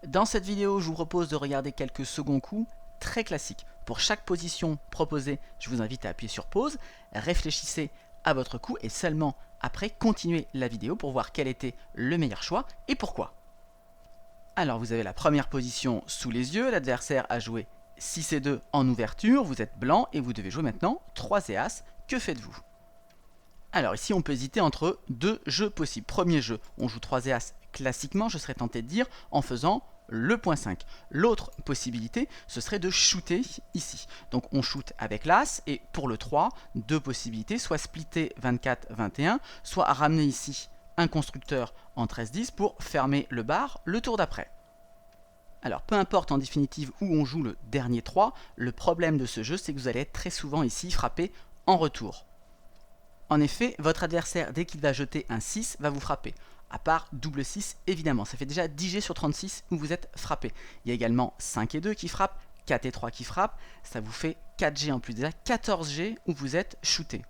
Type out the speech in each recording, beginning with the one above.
Dans cette vidéo, je vous propose de regarder quelques seconds coups très classiques. Pour chaque position proposée, je vous invite à appuyer sur pause, réfléchissez à votre coup et seulement après continuez la vidéo pour voir quel était le meilleur choix et pourquoi. Alors vous avez la première position sous les yeux, l'adversaire a joué 6 et 2 en ouverture, vous êtes blanc et vous devez jouer maintenant 3 et As, que faites-vous? Alors ici on peut hésiter entre deux jeux possibles. Premier jeu, on joue 3 et As classiquement, je serais tenté de dire, en faisant le point 5. L'autre possibilité, ce serait de shooter ici. Donc on shoot avec l'As, et pour le 3, deux possibilités, soit splitter 24-21, soit ramener ici un constructeur en 13-10 pour fermer le bar le tour d'après. Alors peu importe en définitive où on joue le dernier 3, le problème de ce jeu c'est que vous allez être très souvent ici frappé en retour. En effet, votre adversaire, dès qu'il va jeter un 6, va vous frapper. À part double 6, évidemment. Ça fait déjà 10G sur 36 où vous êtes frappé. Il y a également 5 et 2 qui frappent, 4 et 3 qui frappent. Ça vous fait 4G en plus, déjà 14G où vous êtes shooté.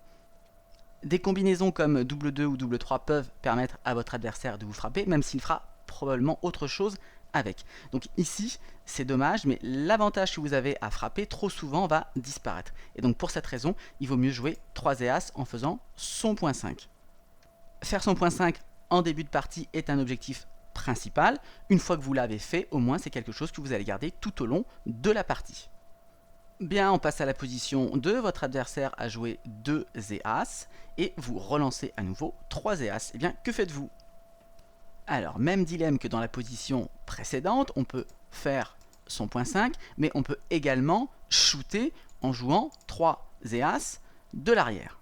Des combinaisons comme double 2 ou double 3 peuvent permettre à votre adversaire de vous frapper, même s'il fera probablement autre chose avec. Donc ici, c'est dommage, mais l'avantage que vous avez à frapper trop souvent va disparaître. Et donc pour cette raison, il vaut mieux jouer 3 et As en faisant son point 5. Faire son point 5 en début de partie est un objectif principal. Une fois que vous l'avez fait, au moins c'est quelque chose que vous allez garder tout au long de la partie. Bien, on passe à la position 2, votre adversaire a joué 2 et As, et vous relancez à nouveau 3 et As. Et bien, que faites-vous? Alors, même dilemme que dans la position précédente, on peut faire son point 5, mais on peut également shooter en jouant 3 et As de l'arrière.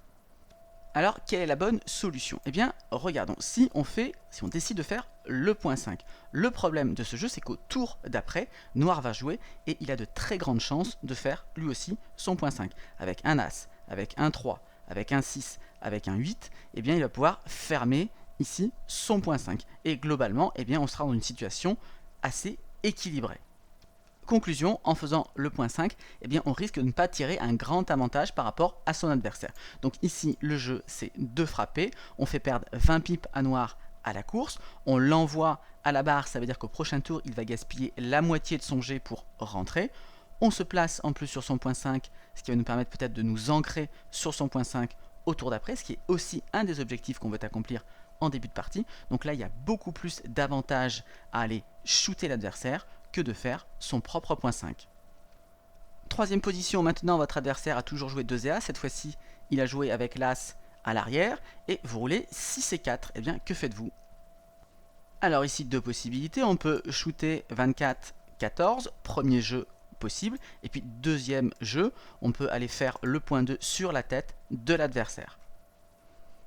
Alors, quelle est la bonne solution? Eh bien, regardons, si on décide de faire le point 5, le problème de ce jeu, c'est qu'au tour d'après, Noir va jouer et il a de très grandes chances de faire lui aussi son point 5. Avec un As, avec un 3, avec un 6, avec un 8, eh bien, il va pouvoir fermer ici son point 5. Et globalement, eh bien, on sera dans une situation assez équilibrée. Conclusion, en faisant le point 5, eh bien, on risque de ne pas tirer un grand avantage par rapport à son adversaire. Donc ici, le jeu, c'est de frapper. On fait perdre 20 pips à Noir à la course. On l'envoie à la barre, ça veut dire qu'au prochain tour, il va gaspiller la moitié de son jet pour rentrer. On se place en plus sur son point 5, ce qui va nous permettre peut-être de nous ancrer sur son point 5 au tour d'après, ce qui est aussi un des objectifs qu'on veut accomplir en début de partie. Donc là, il y a beaucoup plus d'avantages à aller shooter l'adversaire que de faire son propre point 5. Troisième position, maintenant votre adversaire a toujours joué 2 et As, cette fois-ci il a joué avec l'As à l'arrière, et vous roulez 6 et 4, et bien que faites-vous? Alors ici deux possibilités, on peut shooter 24-14, premier jeu possible, et puis deuxième jeu, on peut aller faire le point 2 sur la tête de l'adversaire.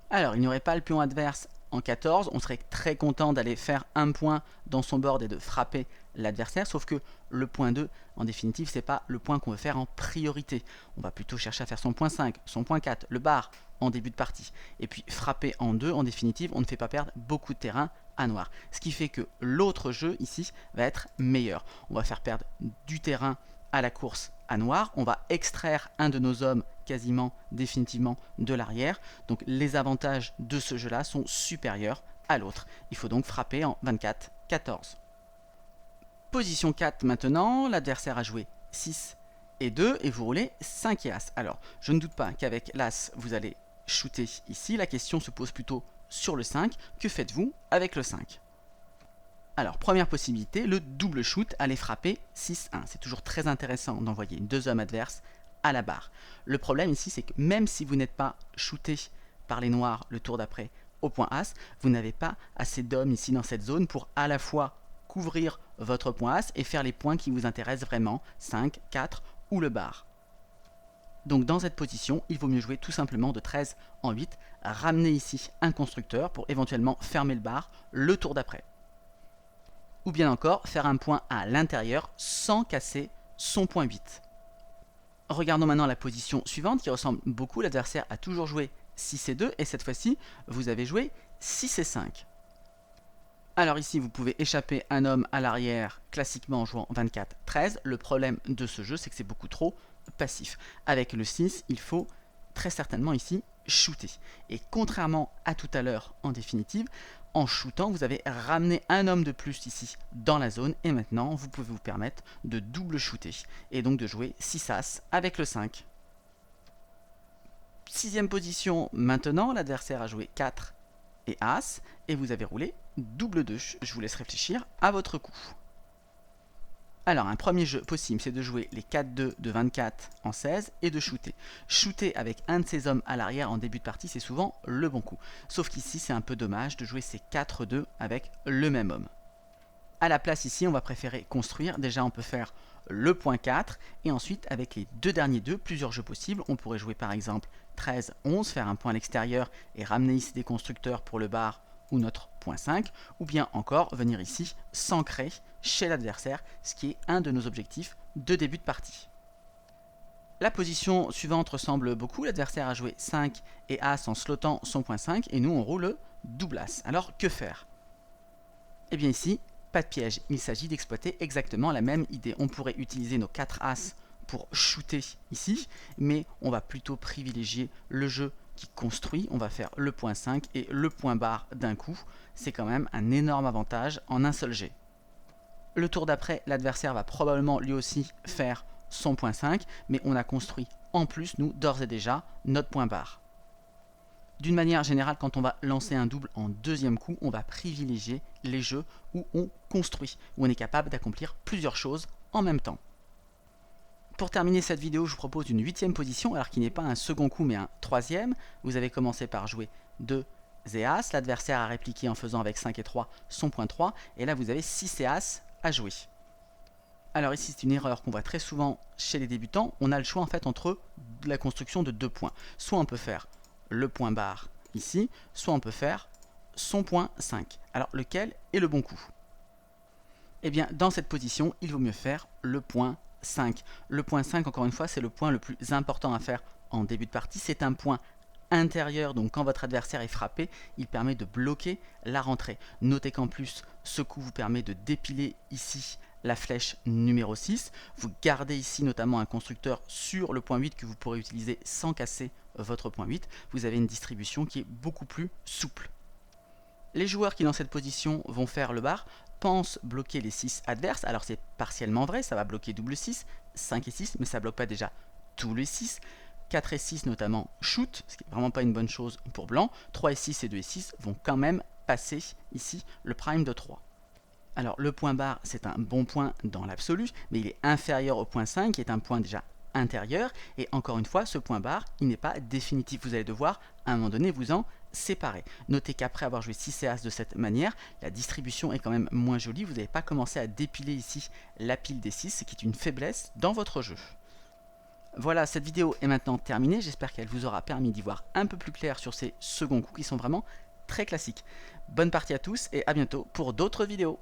Alors il n'y aurait pas le pion adverse en 14, on serait très content d'aller faire un point dans son board et de frapper l'adversaire, sauf que le point 2, en définitive, c'est pas le point qu'on veut faire en priorité. On va plutôt chercher à faire son point 5, son point 4, le bar en début de partie. Et puis frapper en 2, en définitive, on ne fait pas perdre beaucoup de terrain à Noir. Ce qui fait que l'autre jeu ici va être meilleur. On va faire perdre du terrain à la course à Noir, on va extraire un de nos hommes quasiment définitivement de l'arrière. Donc les avantages de ce jeu-là sont supérieurs à l'autre. Il faut donc frapper en 24-14. Position 4 maintenant, l'adversaire a joué 6 et 2 et vous roulez 5 et As. Alors, je ne doute pas qu'avec l'As, vous allez shooter ici. La question se pose plutôt sur le 5. Que faites-vous avec le 5? Alors, première possibilité, le double shoot, aller frapper 6-1. C'est toujours très intéressant d'envoyer deux hommes adverses à la barre. Le problème ici, c'est que même si vous n'êtes pas shooté par les noirs le tour d'après au point As, vous n'avez pas assez d'hommes ici dans cette zone pour à la fois couvrir votre point As et faire les points qui vous intéressent vraiment, 5, 4 ou le bar. Donc dans cette position, il vaut mieux jouer tout simplement de 13 en 8, ramener ici un constructeur pour éventuellement fermer le bar le tour d'après. Ou bien encore faire un point à l'intérieur sans casser son point 8. Regardons maintenant la position suivante qui ressemble beaucoup. L'adversaire a toujours joué 6 et 2 et cette fois-ci, vous avez joué 6 et 5. Alors ici, vous pouvez échapper un homme à l'arrière classiquement en jouant 24-13. Le problème de ce jeu, c'est que c'est beaucoup trop passif. Avec le 6, il faut très certainement ici shooter. Et contrairement à tout à l'heure en définitive, en shootant, vous avez ramené un homme de plus ici dans la zone et maintenant vous pouvez vous permettre de double shooter et donc de jouer 6 As avec le 5. Sixième position, maintenant l'adversaire a joué 4 et As et vous avez roulé double 2. Je vous laisse réfléchir à votre coup. Alors un premier jeu possible, c'est de jouer les 4-2 de 24 en 16 et de shooter. Shooter avec un de ces hommes à l'arrière en début de partie, c'est souvent le bon coup. Sauf qu'ici, c'est un peu dommage de jouer ces 4-2 avec le même homme. À la place ici, on va préférer construire. Déjà, on peut faire le point 4 et ensuite, avec les deux derniers 2, plusieurs jeux possibles. On pourrait jouer par exemple 13-11, faire un point à l'extérieur et ramener ici des constructeurs pour le bar ou notre point 5, ou bien encore venir ici s'ancrer chez l'adversaire, ce qui est un de nos objectifs de début de partie. La position suivante ressemble beaucoup, l'adversaire a joué 5 et As en slottant son point 5 et nous on roule double As. Alors que faire? Eh bien ici, pas de piège, il s'agit d'exploiter exactement la même idée. On pourrait utiliser nos 4 As pour shooter ici, mais on va plutôt privilégier le jeu qui construit. On va faire le point 5 et le point barre d'un coup. C'est quand même un énorme avantage en un seul jet. Le tour d'après, l'adversaire va probablement lui aussi faire son point 5, mais on a construit en plus, nous, d'ores et déjà, notre point barre. D'une manière générale, quand on va lancer un double en deuxième coup, on va privilégier les jeux où on construit, où on est capable d'accomplir plusieurs choses en même temps. Pour terminer cette vidéo, je vous propose une 8e position, alors qui n'est pas un second coup mais un 3e. Vous avez commencé par jouer 2 et As, l'adversaire a répliqué en faisant avec 5 et 3 son point 3, et là vous avez 6 et As à jouer. Alors ici c'est une erreur qu'on voit très souvent chez les débutants, on a le choix en fait entre la construction de 2 points. Soit on peut faire le point barre ici, soit on peut faire son point 5. Alors lequel est le bon coup? Eh bien dans cette position, il vaut mieux faire le point 5. Le point 5, encore une fois, c'est le point le plus important à faire en début de partie. C'est un point intérieur, donc quand votre adversaire est frappé, il permet de bloquer la rentrée. Notez qu'en plus, ce coup vous permet de dépiler ici la flèche numéro 6. Vous gardez ici notamment un constructeur sur le point 8 que vous pourrez utiliser sans casser votre point 8. Vous avez une distribution qui est beaucoup plus souple. Les joueurs qui dans cette position vont faire le bar pensent bloquer les 6 adverses. Alors c'est partiellement vrai, ça va bloquer double 6, 5 et 6, mais ça ne bloque pas déjà tous les 6. 4 et 6 notamment shoot, ce qui n'est vraiment pas une bonne chose pour blanc. 3 et 6 et 2 et 6 vont quand même passer ici le prime de 3. Alors le point barre c'est un bon point dans l'absolu, mais il est inférieur au point 5 qui est un point déjà intérieur. Et encore une fois, ce point barre, il n'est pas définitif. Vous allez devoir à un moment donné vous en séparer. Notez qu'après avoir joué 6 et As de cette manière, la distribution est quand même moins jolie. Vous n'avez pas commencé à dépiler ici la pile des 6, ce qui est une faiblesse dans votre jeu. Voilà, cette vidéo est maintenant terminée. J'espère qu'elle vous aura permis d'y voir un peu plus clair sur ces seconds coups qui sont vraiment très classiques. Bonne partie à tous et à bientôt pour d'autres vidéos.